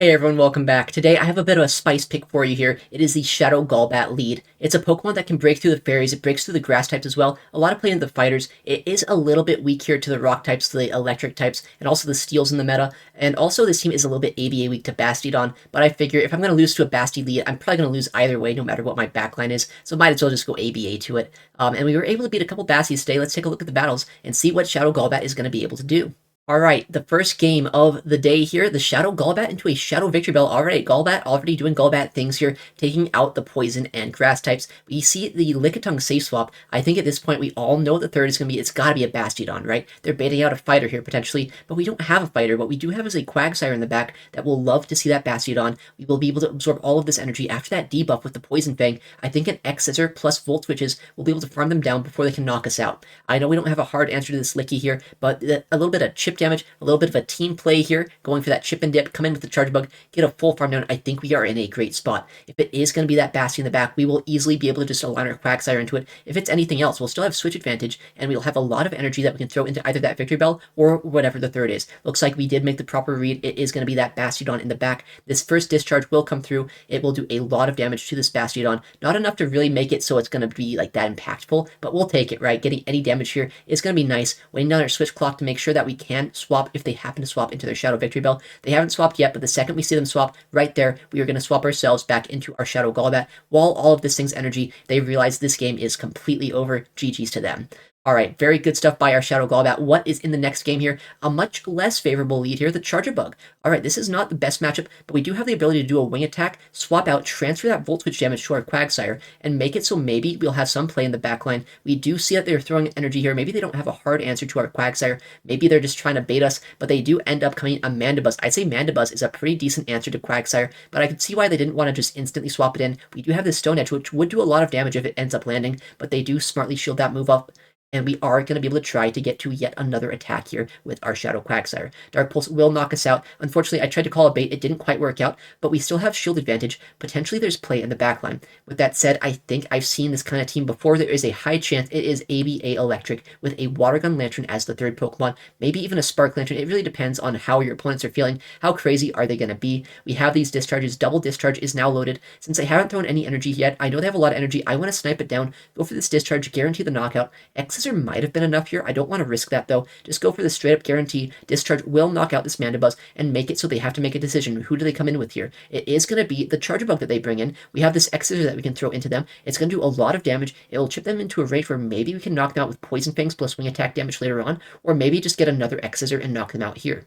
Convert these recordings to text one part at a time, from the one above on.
Hey everyone, welcome back. Today I have a bit of a spice pick for you here. It is the Shadow Golbat Lead. It's a Pokemon that can break through the fairies, it breaks through the grass types as well. A lot of play into the fighters. It is a little bit weak here to the rock types, to the electric types, and also the steels in the meta. And also this team is a little bit ABA weak to Bastiodon, but I figure if I'm going to lose to a Bassi Lead, I'm probably going to lose either way, no matter what my backline is, so might as well just go ABA to it. And we were able to beat a couple Bassies today. Let's take a look at the battles and see what Shadow Golbat is going to be able to do. All right, the first game of the day here, the Shadow Golbat into a Shadow Victory Bell. All right, Golbat already doing Golbat things here, taking out the poison and grass types. We see the Lickitung safe swap. I think at this point we all know the third is going to be, it's got to be a Bastiodon, right? They're baiting out a fighter here potentially, but we don't have a fighter. What we do have is a Quagsire in the back that will love to see that Bastiodon. We will be able to absorb all of this energy after that debuff with the Poison Fang. I think an X Scissor plus Volt Switches will be able to farm them down before they can knock us out. I know we don't have a hard answer to this Licky here, but a little bit of chip damage, a little bit of a team play here, going for that chip and dip, come in with the Chargebug, get a full farm down. I think we are in a great spot. If it is going to be that Bassi in the back, we will easily be able to just align our Quagsire into it. If it's anything else, we'll still have switch advantage, and we'll have a lot of energy that we can throw into either that Victory Bell or whatever the third is. Looks like we did make the proper read. It is going to be that Bastiodon in the back. This first discharge will come through. It will do a lot of damage to this Bastiodon. Not enough to really make it so it's going to be like that impactful, but we'll take it, right? Getting any damage here is going to be nice. Waiting down our switch clock to make sure that we can swap if they happen to swap into their Shadow Victory Bell. They haven't swapped yet, but the second we see them swap, right there, we are going to swap ourselves back into our Shadow Golbat. While all of this thing's energy, they realize this game is completely over. GG's to them. All right, very good stuff by our Shadow Golbat. What is in the next game here? A much less favorable lead here, the Chargebug. All right, this is not the best matchup, but we do have the ability to do a wing attack, swap out, transfer that Volt Switch damage to our Quagsire, and make it so maybe we'll have some play in the backline. We do see that they're throwing energy here. Maybe they don't have a hard answer to our Quagsire. Maybe they're just trying to bait us, but they do end up coming a Mandibuzz. I'd say Mandibuzz is a pretty decent answer to Quagsire, but I could see why they didn't want to just instantly swap it in. We do have this Stone Edge, which would do a lot of damage if it ends up landing, but they do smartly shield that move up. And we are going to be able to try to get to yet another attack here with our Shadow Quagsire. Dark Pulse will knock us out. Unfortunately, I tried to call a bait. It didn't quite work out, but we still have shield advantage. Potentially, there's play in the backline. With that said, I think I've seen this kind of team before. There is a high chance it is ABA Electric with a Water Gun Lantern as the third Pokemon, maybe even a Spark Lantern. It really depends on how your opponents are feeling. How crazy are they going to be? We have these discharges. Double Discharge is now loaded. Since they haven't thrown any energy yet, I know they have a lot of energy. I want to snipe it down, go for this discharge, guarantee the knockout. X-Scissor might have been enough here. I don't want to risk that though. Just go for the straight up guarantee. Discharge will knock out this Mandibuzz and make it so they have to make a decision. Who do they come in with here? It is going to be the Chargebug that they bring in. We have this X-Scissor that we can throw into them. It's going to do a lot of damage. It will chip them into a rate where maybe we can knock them out with Poison Fangs plus Wing Attack damage later on, or maybe just get another X-Scissor and knock them out here.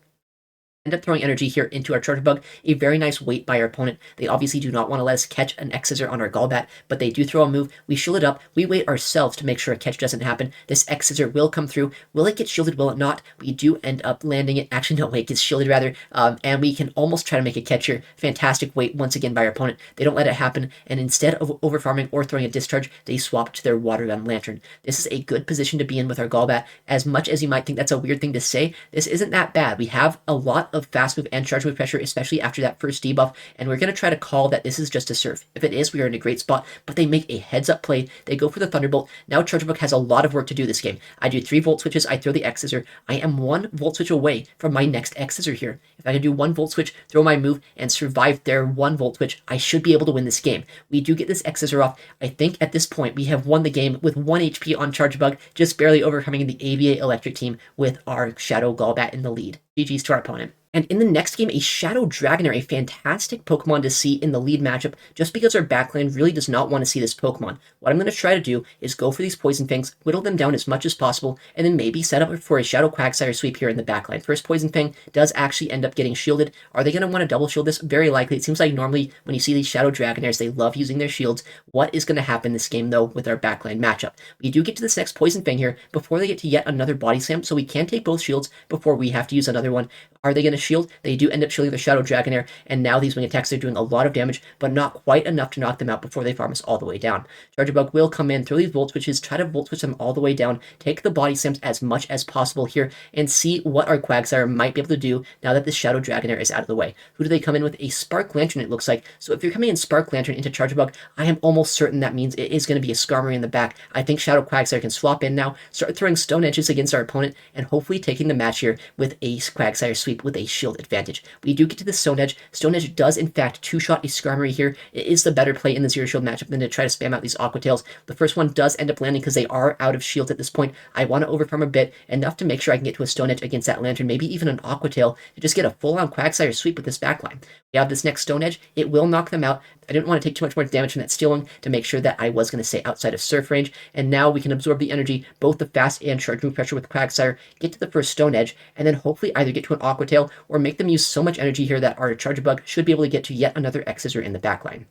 End up throwing energy here into our Chargebug. A very nice wait by our opponent. They obviously do not want to let us catch an X-Scissor on our Golbat, but they do throw a move. We shield it up. We wait ourselves to make sure a catch doesn't happen. This X-Scissor will come through. Will it get shielded? Will it not? We do end up landing it. Actually, no, wait, it gets shielded rather. And we can almost try to make a catch here. Fantastic wait once again by our opponent. They don't let it happen, and instead of overfarming or throwing a discharge, they swap to their Water Gun Lantern. This is a good position to be in with our Golbat. As much as you might think that's a weird thing to say, this isn't that bad. We have a lot of fast move and charge move pressure, especially after that first debuff, and we're going to try to call that this is just a surf. If it is, we are in a great spot, but they make a heads-up play. They go for the Thunderbolt. Now Chargebug has a lot of work to do this game. I do 3 Volt Switches, I throw the X-Scissor. I am 1 Volt Switch away from my next X-Scissor here. If I can do 1 Volt Switch, throw my move, and survive their 1 Volt Switch, I should be able to win this game. We do get this X-Scissor off. I think at this point, we have won the game with 1 HP on Chargebug, just barely overcoming the ABA Electric team with our Shadow Golbat in the lead. GG's to our opponent. And in the next game, a Shadow Dragonair, a fantastic Pokemon to see in the lead matchup, just because our backline really does not want to see this Pokemon. What I'm going to try to do is go for these Poison Fangs, whittle them down as much as possible, and then maybe set up for a Shadow Quagsire sweep here in the backline. First Poison Fang does actually end up getting shielded. Are they going to want to double shield this? Very likely. It seems like normally when you see these Shadow Dragonairs, they love using their shields. What is going to happen this game, though, with our backline matchup? We do get to this next Poison Fang here before they get to yet another Body Slam, so we can take both shields before we have to use another one. Are they going to shield? They do end up shielding the Shadow Dragonair, and now these wing attacks are doing a lot of damage, but not quite enough to knock them out before they farm us all the way down. Chargebug will come in, throw these Volt Switches, try to Volt Switch them all the way down, take the Body Slams as much as possible here, and see what our Quagsire might be able to do now that this Shadow Dragonair is out of the way. Who do they come in with? A Spark Lantern, it looks like. So if you're coming in Spark Lantern into Chargebug, I am almost certain that means it is going to be a Skarmory in the back. I think Shadow Quagsire can swap in now, start throwing Stone Edges against our opponent, and hopefully taking the match here with a Quagsire sweep with a shield advantage. We do get to the Stone Edge. Stone Edge does, in fact, two-shot a Skarmory here. It is the better play in the Zero Shield matchup than to try to spam out these Aqua Tails. The first one does end up landing because they are out of shields at this point. I want to overfarm a bit, enough to make sure I can get to a Stone Edge against that Lantern, maybe even an Aqua Tail, to just get a full-on Quagsire sweep with this backline. We have this next Stone Edge. It will knock them out. I didn't want to take too much more damage from that Stealing to make sure that I was going to stay outside of Surf range, and now we can absorb the energy, both the fast and charge move pressure with Quagsire, get to the first Stone Edge, and then hopefully either get to an Aqua Tail or make them use so much energy here that our Chargebug should be able to get to yet another X-Scissor in the backline.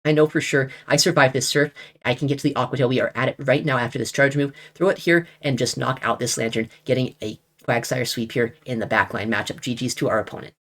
I know for sure I survived this Surf. I can get to the Aqua Tail. We are at it right now after this charge move. Throw it here and just knock out this Lantern, getting a Quagsire sweep here in the backline matchup. GG's to our opponent.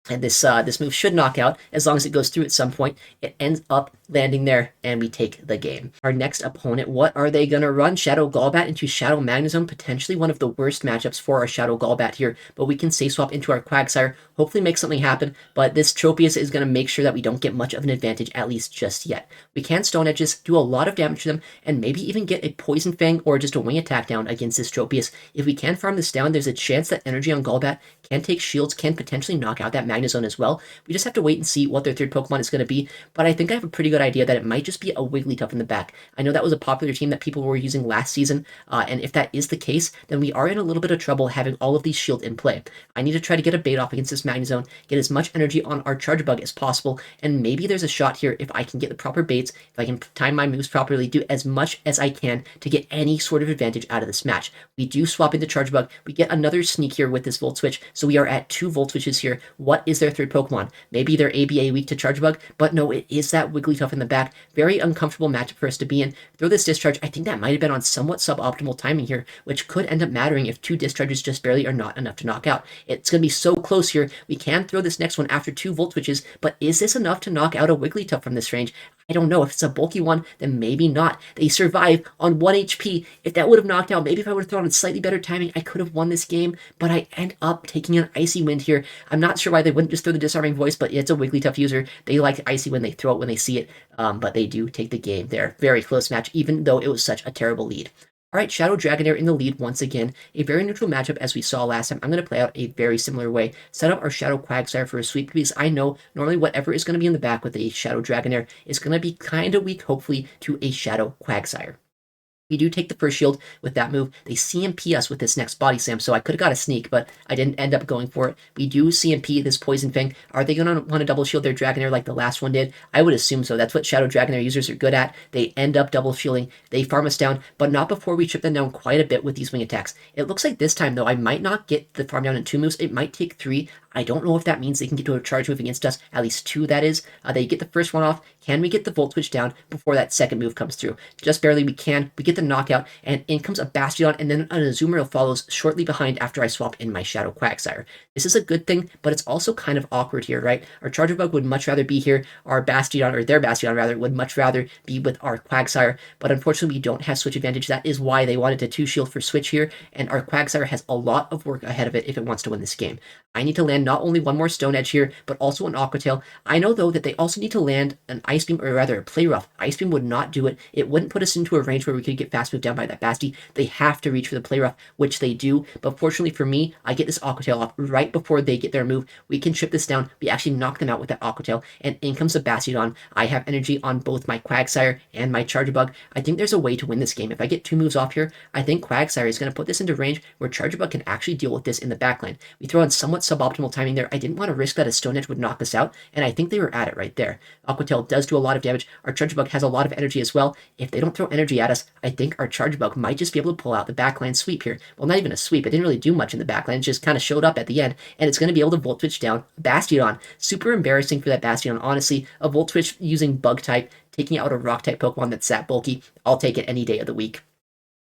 And this move should knock out as long as it goes through at some point. It ends up landing there, and we take the game. Our next opponent, what are they going to run? Shadow Golbat into Shadow Magnezone, potentially one of the worst matchups for our Shadow Golbat here, but we can safe swap into our Quagsire, hopefully make something happen, but this Tropius is going to make sure that we don't get much of an advantage, at least just yet. We can Stone Edges, do a lot of damage to them, and maybe even get a Poison Fang or just a Wing Attack down against this Tropius. If we can farm this down, there's a chance that Energy on Golbat can take shields, can potentially knock out that Magnezone as well. We just have to wait and see what their third Pokemon is going to be, but I think I have a pretty good idea that it might just be a Wiggly Tuff in the back. I know that was a popular team that people were using last season, and if that is the case, then we are in a little bit of trouble having all of these shield in play. I need to try to get a bait off against this Magnezone, get as much energy on our Chargebug as possible, and maybe there's a shot here if I can get the proper baits, if I can time my moves properly, do as much as I can to get any sort of advantage out of this match. We do swap into Chargebug, we get another sneak here with this Volt Switch, so we are at 2 Volt Switches here. What is their third Pokemon? Maybe they're ABA weak to Chargebug, but no, it is that Wiggly Tuff in the back. Very uncomfortable matchup for us to be in. Throw this Discharge, I think that might have been on somewhat suboptimal timing here, which could end up mattering if 2 Discharges just barely are not enough to knock out. It's going to be so close here. We can throw this next one after 2 Volt Switches, but is this enough to knock out a Wiggly Tuff from this range? I don't know. If it's a bulky one, then maybe not. They survive on 1 HP. If that would have knocked out, maybe if I would have thrown in slightly better timing, I could have won this game, but I end up taking an Icy Wind here. I'm not sure why they wouldn't just throw the Disarming Voice, but it's a Wigglytuff user. They like Icy Wind. They throw it when they see it, but they do take the game there. Very close match, even though it was such a terrible lead. Alright, Shadow Dragonair in the lead once again. A very neutral matchup as we saw last time. I'm going to play out a very similar way. Set up our Shadow Quagsire for a sweep because I know normally whatever is going to be in the back with a Shadow Dragonair is going to be kind of weak, hopefully, to a Shadow Quagsire. We do take the first shield with that move. They CMP us with this next Body Slam, so I could have got a sneak, but I didn't end up going for it. We do CMP this Poison Fang. Are they going to want to double shield their Dragonair like the last one did? I would assume so. That's what Shadow Dragonair users are good at. They end up double shielding. They farm us down, but not before we chip them down quite a bit with these wing attacks. It looks like this time, though, I might not get the farm down in 2 moves. It might take 3. I don't know if that means they can get to a charge move against us, at least 2 that is. They get the first one off. Can we get the Volt Switch down before that second move comes through? Just barely we can. We get the knockout, and in comes a Bastion, and then an Azumarill follows shortly behind after I swap in my Shadow Quagsire. This is a good thing, but it's also kind of awkward here, right? Our Chargebug would much rather be here. Our Bastion, or their Bastion rather, would much rather be with our Quagsire, but unfortunately we don't have switch advantage. That is why they wanted to 2-shield for switch here, and our Quagsire has a lot of work ahead of it if it wants to win this game. I need to land not only one more Stone Edge here, but also an Aqua Tail. I know, though, that they also need to land an Ice Beam, or rather a Poliwrath. Ice Beam would not do it. It wouldn't put us into a range where we could get fast moved down by that Basti. They have to reach for the Poliwrath, which they do, but fortunately for me, I get this Aqua Tail off right before they get their move. We can chip this down. We actually knock them out with that Aqua Tail, and in comes the Bastion. I have energy on both my Quagsire and my Chargebug. I think there's a way to win this game. If I get 2 moves off here, I think Quagsire is going to put this into range where Chargebug can actually deal with this in the backline. We throw in somewhat suboptimal timing there. I didn't want to risk that a Stone Edge would knock us out, and I think they were at it right there. Aqua Tail does do a lot of damage. Our Chargebug has a lot of energy as well. If they don't throw energy at us, I think our Chargebug might just be able to pull out the backline sweep here. Well, not even a sweep. It didn't really do much in the backline. It just kind of showed up at the end, and it's going to be able to Volt Switch down Bastion. Super embarrassing for that Bastion, honestly. A Volt Switch using Bug type, taking out a Rock type Pokemon that's that bulky. I'll take it any day of the week.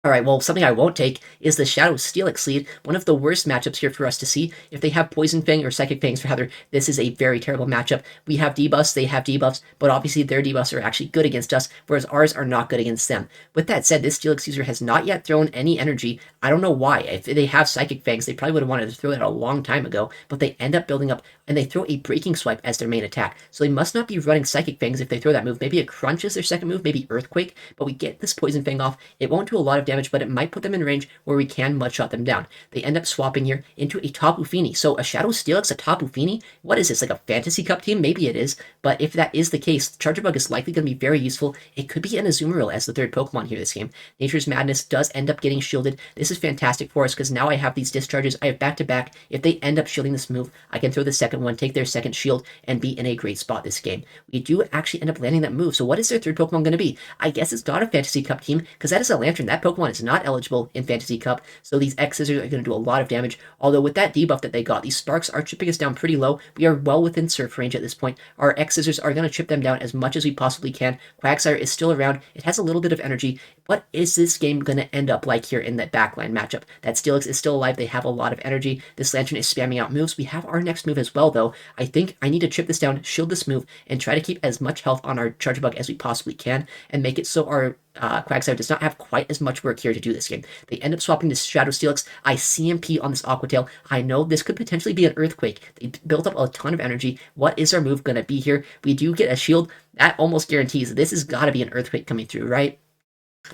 Alright, well, something I won't take is the Shadow Steelix Lead, one of the worst matchups here for us to see. If they have Poison Fang, or Psychic Fangs rather, this is a very terrible matchup. We have debuffs, they have debuffs, but obviously their debuffs are actually good against us, whereas ours are not good against them. With that said, this Steelix user has not yet thrown any energy. I don't know why. If they have Psychic Fangs, they probably would have wanted to throw that a long time ago, but they end up building up and they throw a Breaking Swipe as their main attack. So they must not be running Psychic Fangs if they throw that move. Maybe a Crunch is their second move, maybe Earthquake, but we get this Poison Fang off. It won't do a lot of damage, but it might put them in range where we can Mudshot them down. They end up swapping here into a Tapu Fini. So a Shadow Steelix, a Tapu Fini? What is this, like a Fantasy Cup team? Maybe it is, but if that is the case, Chargebug is likely going to be very useful. It could be an Azumarill as the third Pokemon here this game. Nature's Madness does end up getting shielded. This is fantastic for us because now I have these discharges. I have back-to-back. If they end up shielding this move, I can throw the second one, take their second shield, and be in a great spot this game. We do actually end up landing that move, so what is their third Pokemon going to be? I guess it's not a Fantasy Cup team, because that is a Lantern. That Pokemon is not eligible in Fantasy Cup, so these X-Scissors are going to do a lot of damage, although with that debuff that they got, these Sparks are chipping us down pretty low. We are well within Surf range at this point. Our X-Scissors are going to chip them down as much as we possibly can. Quagsire is still around. It has a little bit of energy. What is this game going to end up like here in that backline matchup? That Steelix is still alive. They have a lot of energy. This Lantern is spamming out moves. We have our next move as well, though. I think I need to chip this down, shield this move, and try to keep as much health on our Chargebug as we possibly can, and make it so our Quagsire does not have quite as much work here to do this game. They end up swapping this Shadow Steelix. I CMP on this Aqua Tail. I know this could potentially be an Earthquake. They built up a ton of energy. What is our move going to be here? We do get a shield. That almost guarantees this has got to be an Earthquake coming through, right?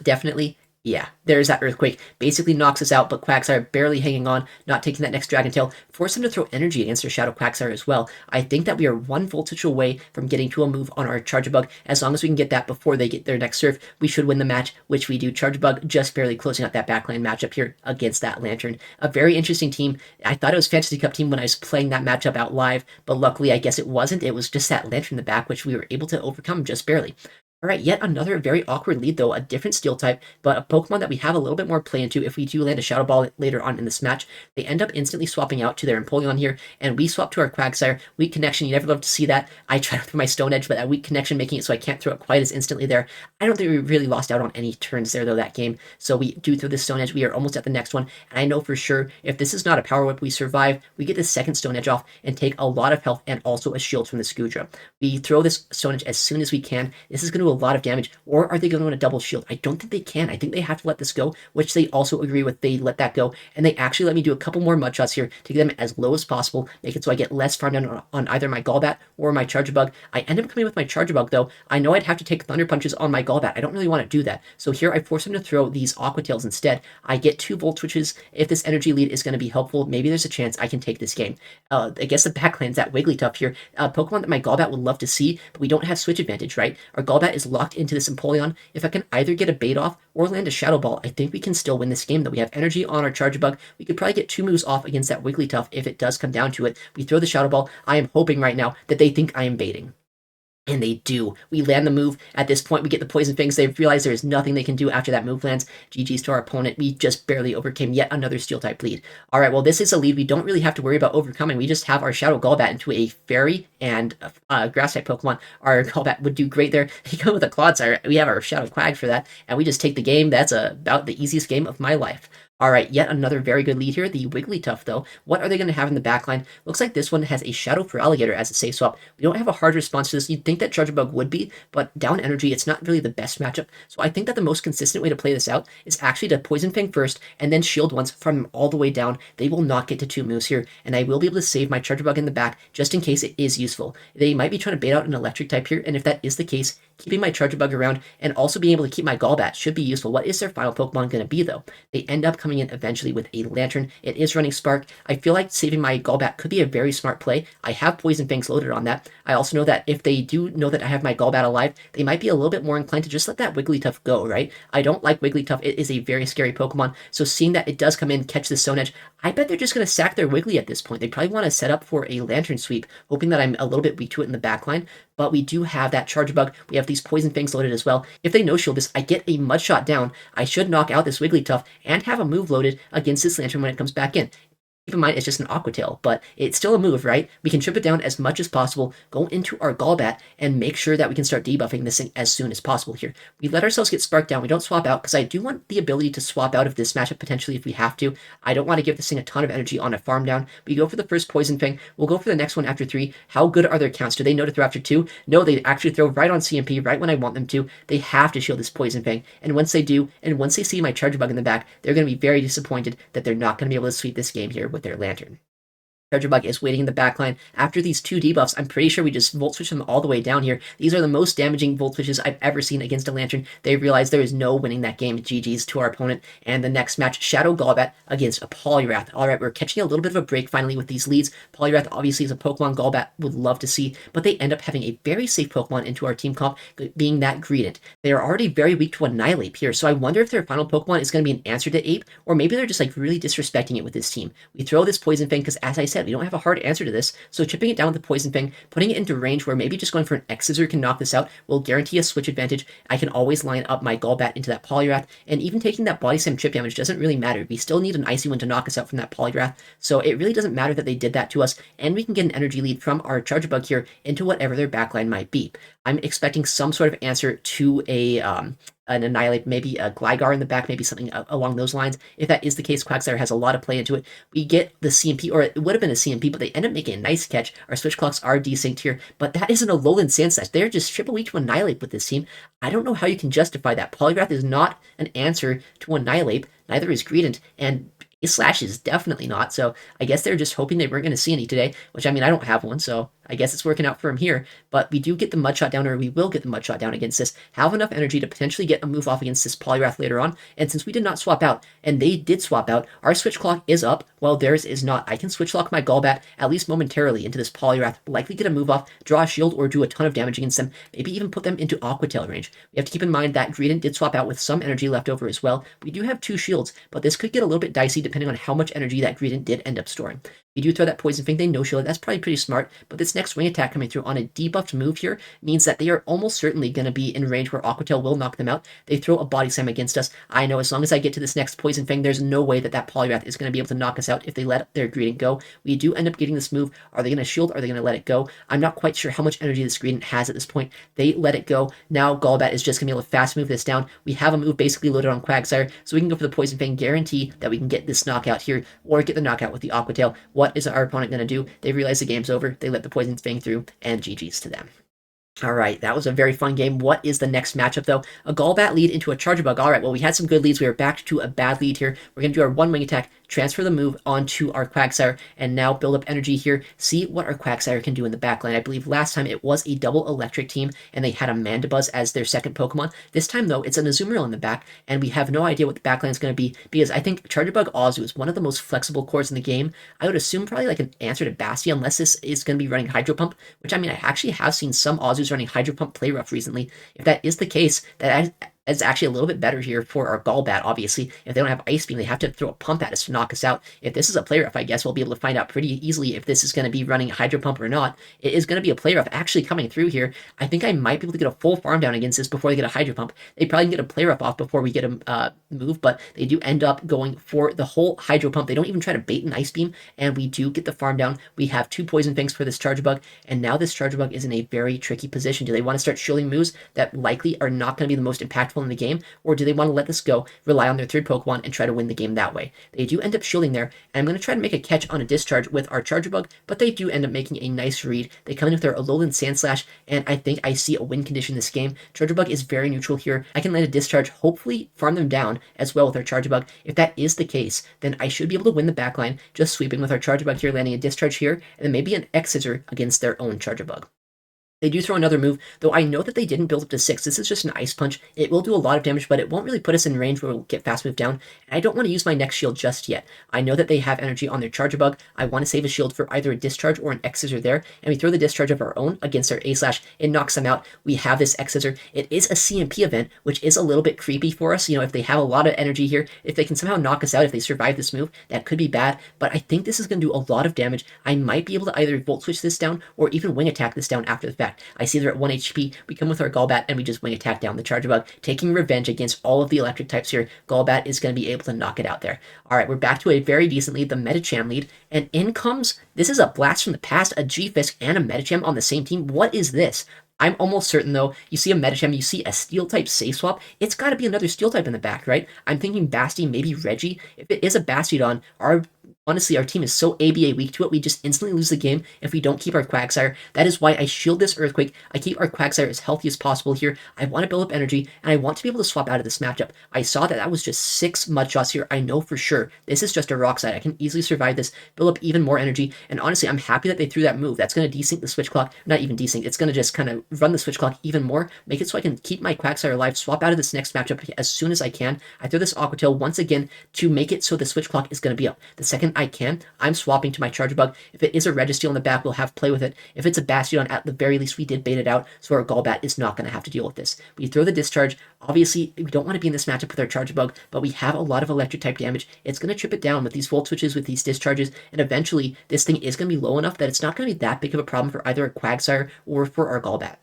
Definitely. Yeah, there's that Earthquake. Basically knocks us out, but Quagsire barely hanging on, not taking that next Dragon Tail. Force them to throw energy against their Shadow Quagsire as well. I think that we are 1 voltage away from getting to a move on our Chargebug. As long as we can get that before they get their next Surf, we should win the match, which we do. Chargebug just barely closing out that backline matchup here against that Lantern. A very interesting team. I thought it was Fantasy Cup team when I was playing that matchup out live, but luckily I guess it wasn't. It was just that Lantern in the back, which we were able to overcome just barely. Alright, yet another very awkward lead though, a different steel type, but a Pokemon that we have a little bit more play into if we do land a Shadow Ball later on in this match. They end up instantly swapping out to their Empoleon here, and we swap to our Quagsire. Weak connection, you never love to see that. I tried with my Stone Edge, but that weak connection making it so I can't throw it quite as instantly there. I don't think we really lost out on any turns there though that game, so we do throw this Stone Edge. We are almost at the next one, and I know for sure if this is not a Power Whip, we survive, we get this second Stone Edge off and take a lot of health and also a shield from the Scoodra. We throw this Stone Edge as soon as we can. This is going to do a lot of damage. Or are they going to want a double shield? I don't think they can. I think they have to let this go, which they also agree with. They let that go, and they actually let me do a couple more mud shots here to get them as low as possible, make it so I get less farm down on either my Golbat or my Chargebug. I end up coming with my Chargebug, though. I know I'd have to take Thunder Punches on my Golbat. I don't really want to do that. So here I force him to throw these Aqua Tails instead. I get 2 Volt Switches. If this energy lead is going to be helpful, maybe there's a chance I can take this game. I guess the backland's that Wiggly Tuff here. Pokemon that my Golbat would love to see, but we don't have switch advantage, right? Our Golbat is locked into this Empoleon. If I can either get a bait off or land a Shadow Ball, I think we can still win this game, though. We have energy on our Chargebug. We could probably get 2 moves off against that Wiggly Tuff if it does come down to it. We throw the Shadow Ball. I am hoping right now that they think I am baiting. And they do. We land the move. At this point, we get the Poison Fangs. They realize there is nothing they can do after that move lands. GG's to our opponent. We just barely overcame yet another Steel-type lead. Alright, well, this is a lead we don't really have to worry about overcoming. We just have our Shadow Golbat into a Fairy and Grass-type Pokemon. Our Golbat would do great there. He goes with a Clodsire. We have our Shadow Quag for that, and we just take the game. That's about the easiest game of my life. Alright, yet another very good lead here, the Wiggly Tuff, though. What are they going to have in the backline? Looks like this one has a Shadow for Alligator as a safe swap. We don't have a hard response to this. You'd think that Chargebug would be, but down energy, it's not really the best matchup. So I think that the most consistent way to play this out is actually to Poison Fang first, and then Shield once from all the way down. They will not get to 2 moves here, and I will be able to save my Chargebug in the back, just in case it is useful. They might be trying to bait out an Electric type here, and if that is the case, keeping my Chargebug around, and also being able to keep my Golbat should be useful. What is their final Pokemon going to be, though? They end up coming in eventually with a Lantern. It is running Spark. I feel like saving my Golbat could be a very smart play. I have Poison Fangs loaded on that. I also know that if they do know that I have my Golbat alive, they might be a little bit more inclined to just let that Wiggly Tuff go, right? I don't like Wiggly Tuff. It is a very scary Pokemon, so seeing that it does come in, catch the Stone Edge, I bet they're just going to sack their Wiggly at this point. They probably want to set up for a Lantern Sweep, hoping that I'm a little bit weak to it in the backline, but we do have that Chargebug. We have these Poison Fangs loaded as well. If they no-shield this, I get a Mud Shot down. I should knock out this Wiggly Tuff and have a move loaded against this Lantern when it comes back in. Keep in mind, it's just an Aqua Tail, but it's still a move, right? We can trip it down as much as possible, go into our Golbat, and make sure that we can start debuffing this thing as soon as possible here. We let ourselves get sparked down. We don't swap out, because I do want the ability to swap out of this matchup potentially if we have to. I don't want to give this thing a ton of energy on a farm down. We go for the first Poison Fang. We'll go for the next one after 3. How good are their counts? Do they know to throw after 2? No, they actually throw right on CMP, right when I want them to. They have to shield this Poison Fang, and once they do, and once they see my Chargebug in the back, they're going to be very disappointed that they're not going to be able to sweep this game here with their Lantern. Chargebug is waiting in the backline. After these two debuffs, I'm pretty sure we just Volt Switch them all the way down here. These are the most damaging Volt Switches I've ever seen against a Lantern. They realize there is no winning that game. GG's to our opponent. And the next match, Shadow Golbat against a Poliwrath. Alright, we're catching a little bit of a break finally with these leads. Poliwrath obviously is a Pokemon Golbat would love to see, but they end up having a very safe Pokemon into our team comp, being that Greedent. They are already very weak to Annihilate here, so I wonder if their final Pokemon is going to be an answer to Ape, or maybe they're just like really disrespecting it with this team. We throw this Poison Fang because, as I said, we don't have a hard answer to this, so chipping it down with the Poison Fang, putting it into range where maybe just going for an X-Scissor can knock this out will guarantee a switch advantage. I can always line up my Golbat into that Poliwrath, and even taking that Body Slam chip damage doesn't really matter. We still need an Icy Wind to knock us out from that Poliwrath, so it really doesn't matter that they did that to us, and we can get an energy lead from our Chargebug here into whatever their backline might be. I'm expecting some sort of answer to an Annihilate, maybe a Gligar in the back, maybe something along those lines. If that is the case, Quagsire has a lot of play into it. We get the CMP, or it would have been a CMP, but they end up making a nice catch. Our switch clocks are desynced here, but that isn't a Alolan Sandslash. They're just triple weak to Annihilate with this team. I don't know how you can justify that. Poliwrath is not an answer to Annihilate, neither is Greedent, and Slash is definitely not, so I guess they're just hoping they weren't going to see any today, which, I mean, I don't have one, so I guess it's working out for him here, but we do get the Mud Shot down, or we will get the Mud Shot down against this, have enough energy to potentially get a move off against this Poliwrath later on, and since we did not swap out, and they did swap out, our switch clock is up, while theirs is not. I can switch lock my Golbat, at least momentarily, into this Poliwrath, likely get a move off, draw a shield, or do a ton of damage against them, maybe even put them into Aqua Tail range. We have to keep in mind that Greedent did swap out with some energy left over as well. We do have 2 shields, but this could get a little bit dicey depending on how much energy that Greedent did end up storing. We do throw that Poison Fang, they no-shield, that's probably pretty smart, but this next wing attack coming through on a debuffed move here means that they are almost certainly going to be in range where Aqua Tail will knock them out. They throw a Body Slam against us. I know as long as I get to this next Poison Fang, there's no way that Poliwrath is going to be able to knock us out if they let their Greedent go. We do end up getting this move. Are they going to shield? Are they going to let it go? I'm not quite sure how much energy this Greedent has at this point. They let it go. Now Golbat is just going to be able to fast move this down. We have a move basically loaded on Quagsire, so we can go for the Poison Fang, guarantee that we can get this knockout here, or get the knockout with the Aqua Tail. What is our opponent going to do? They realize the game's over. They let the Poison Fang through, and GG's to them. Alright, that was a very fun game. What is the next matchup, though? A Golbat lead into a Chargebug. Alright, well, we had some good leads. We are back to a bad lead here. We're going to do our one-wing attack, transfer the move onto our Quagsire, and now build up energy here. See what our Quagsire can do in the backline. I believe last time it was a double electric team, and they had a Mandibuzz as their second Pokemon. This time, though, it's an Azumarill in the back, and we have no idea what the backline is going to be, because I think Chargebug Azu is one of the most flexible cores in the game. I would assume probably like an answer to Bassi, unless this is going to be running Hydro Pump, which, I mean, I actually have seen some Azus running Hydro Pump play rough recently. If that is the case, that is actually a little bit better here for our Golbat, obviously. If they don't have Ice Beam, they have to throw a pump at us to knock us out. If this is a play rough, I guess we'll be able to find out pretty easily if this is going to be running Hydro Pump or not. It is going to be a play rough actually coming through here. I think I might be able to get a full farm down against this before they get a Hydro Pump. They probably can get a play rough off before we get a move, but they do end up going for the whole Hydro Pump. They don't even try to bait an Ice Beam, and we do get the farm down. We have 2 Poison Fangs for this Chargebug, and now this Chargebug is in a very tricky position. Do they want to start shielding moves that likely are not going to be the most impactful in the game, or do they want to let this go, rely on their third Pokemon, and try to win the game that way? They do end up shielding there, and I'm going to try to make a catch on a discharge with our Chargebug, but they do end up making a nice read. They come in with their Alolan Sandslash, and I think I see a win condition this game. Chargebug is very neutral here. I can land a discharge, hopefully farm them down as well with our Chargebug. If that is the case, then I should be able to win the backline, just sweeping with our Chargebug here, landing a discharge here, and then maybe an X-Scissor against their own Chargebug. They do throw another move, though I know that they didn't build up to 6. This is just an Ice Punch. It will do a lot of damage, but it won't really put us in range where we'll get fast move down, and I don't want to use my next shield just yet. I know that they have energy on their Chargebug. I want to save a shield for either a Discharge or an X-Scissor there, and we throw the Discharge of our own against our A-Slash. It knocks them out. We have this X-Scissor. It is a CMP event, which is a little bit creepy for us. You know, if they have a lot of energy here, if they can somehow knock us out, if they survive this move, that could be bad, but I think this is going to do a lot of damage. I might be able to either Volt Switch this down or even Wing Attack this down after the fact. I see they're at 1 HP, we come with our Golbat, and we just wing attack down the Chargebug, taking revenge against all of the electric types here. Golbat is going to be able to knock it out there. Alright, we're back to a very decent lead, the Meacham lead, and in comes, this is a blast from the past, a G-Fisk and a Meacham on the same team. What is this? I'm almost certain, though, you see a Meacham, you see a Steel-type safe swap, it's got to be another Steel-type in the back, right? I'm thinking Basti, maybe Reggie. If it is a Bastiodon, our Honestly, our team is so ABA weak to it, we just instantly lose the game if we don't keep our Quagsire. That is why I shield this Earthquake. I keep our Quagsire as healthy as possible here. I want to build up energy, and I want to be able to swap out of this matchup. I saw that was just 6 Mud Shots here. I know for sure this is just a Rock Slide. I can easily survive this, build up even more energy, and honestly, I'm happy that they threw that move. That's going to desync the Switch Clock. Not even desync. It's going to just kind of run the Switch Clock even more, make it so I can keep my Quagsire alive, swap out of this next matchup as soon as I can. I throw this Aqua Tail once again to make it so the Switch Clock is going to be up. The second I can, I'm swapping to my Chargebug. If it is a Registeel in the back, we'll have play with it. If it's a Bastiodon, at the very least, we did bait it out, so our Golbat is not going to have to deal with this. We throw the Discharge. Obviously, we don't want to be in this matchup with our Chargebug, but we have a lot of Electric-type damage. It's going to trip it down with these Volt Switches, with these Discharges, and eventually, this thing is going to be low enough that it's not going to be that big of a problem for either a Quagsire or for our Golbat.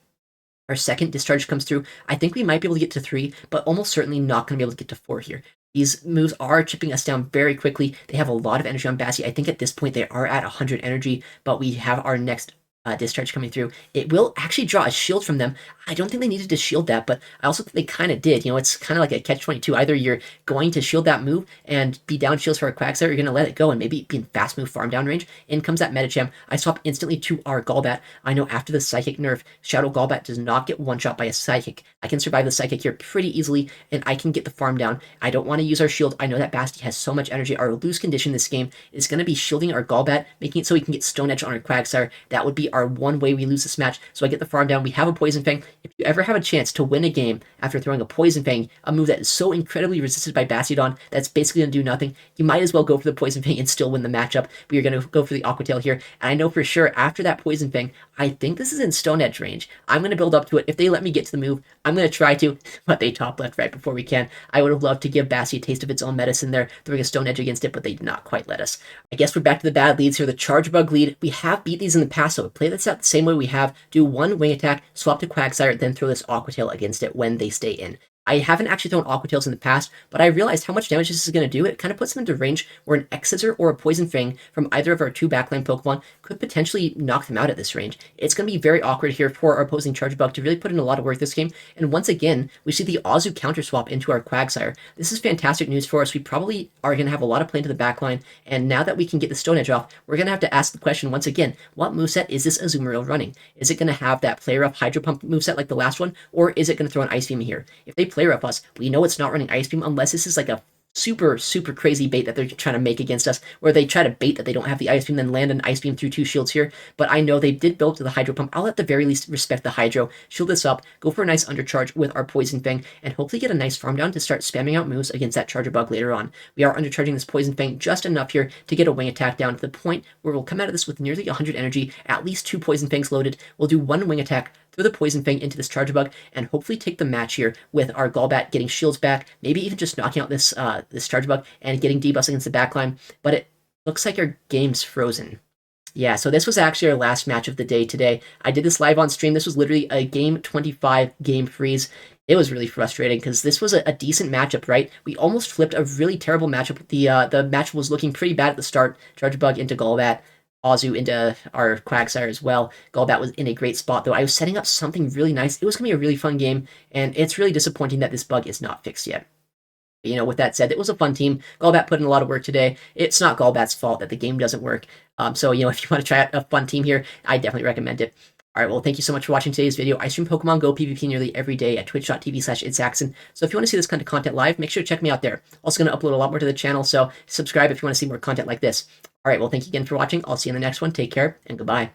Our second Discharge comes through. I think we might be able to get to 3, but almost certainly not going to be able to get to 4 here. These moves are chipping us down very quickly. They have a lot of energy on Bassi. I think at this point they are at 100 energy, but we have our next Discharge coming through. It will actually draw a shield from them. I don't think they needed to shield that, but I also think they kind of did. You know, it's kind of like a catch-22. Either you're going to shield that move and be down shields for a Quagsire, or you're going to let it go and maybe be in fast move farm down range. In comes that Medicham. I swap instantly to our Golbat. I know after the Psychic nerf, Shadow Golbat does not get one-shot by a Psychic. I can survive the Psychic here pretty easily, and I can get the farm down. I don't want to use our shield. I know that Basti has so much energy. Our lose condition this game is going to be shielding our Golbat, making it so we can get Stone Edge on our Quagsire. That would be our one way we lose this match. So I get the farm down. We have a Poison Fang. If you ever have a chance to win a game after throwing a Poison Fang, a move that is so incredibly resisted by Bastiodon that's basically going to do nothing, you might as well go for the Poison Fang and still win the matchup. We are going to go for the Aqua Tail here. And I know for sure after that Poison Fang, I think this is in Stone Edge range. I'm going to build up to it. If they let me get to the move, I'm going to try to, but they top left right before we can. I would have loved to give Bassi a taste of its own medicine there, throwing a Stone Edge against it, but they did not quite let us. I guess we're back to the bad leads here. The Chargebug lead. We have beat these in the past, so play this out the same way we have. Do one wing attack, swap to Quagsire, then throw this Aqua Tail against it when they stay in. I haven't actually thrown Aqua Tails in the past, but I realized how much damage this is going to do. It kind of puts them into range where an X-Scissor or a Poison Fang from either of our 2 backline Pokemon could potentially knock them out at this range. It's going to be very awkward here for our opposing Chargebug to really put in a lot of work this game, and once again, we see the Azu counter swap into our Quagsire. This is fantastic news for us. We probably are going to have a lot of play into the backline, and now that we can get the Stone Edge off, we're going to have to ask the question once again, what moveset is this Azumarill running? Is it going to have that Play Rough Hydro Pump moveset like the last one, or is it going to throw an Ice Beam here? If they Play Rough us, we know it's not running Ice Beam unless this is like a super crazy bait that they're trying to make against us, where they try to bait that they don't have the Ice Beam, then land an Ice Beam through 2 shields here. But I know they did build to the Hydro Pump. I'll at the very least respect the Hydro, shield this up, go for a nice undercharge with our Poison Fang, and hopefully get a nice farm down to start spamming out moves against that Chargebug later on. We are undercharging this Poison Fang just enough here to get a wing attack down to the point where we'll come out of this with nearly 100 energy, at least 2 Poison Fangs loaded. We'll do 1 wing attack, throw the Poison Fang into this Chargebug, and hopefully take the match here with our Golbat getting shields back, maybe even just knocking out this this Chargebug and getting debuffs against the backline. But it looks like our game's frozen. Yeah, so this was actually our last match of the day today. I did this live on stream. This was literally a game 25 game freeze. It was really frustrating because this was a decent matchup, right? We almost flipped a really terrible matchup. The match was looking pretty bad at the start. Chargebug into Golbat. Azu into our Quagsire as well. Golbat was in a great spot, though. I was setting up something really nice. It was going to be a really fun game, and it's really disappointing that this bug is not fixed yet. But, you know, with that said, it was a fun team. Golbat put in a lot of work today. It's not Golbat's fault that the game doesn't work. So, you know, if you want to try out a fun team here, I definitely recommend it. All right, well, thank you so much for watching today's video. I stream Pokemon Go PvP nearly every day at twitch.tv/ItsAXN. So if you want to see this kind of content live, make sure to check me out there. Also going to upload a lot more to the channel, so subscribe if you want to see more content like this. All right, well, thank you again for watching. I'll see you in the next one. Take care, and goodbye.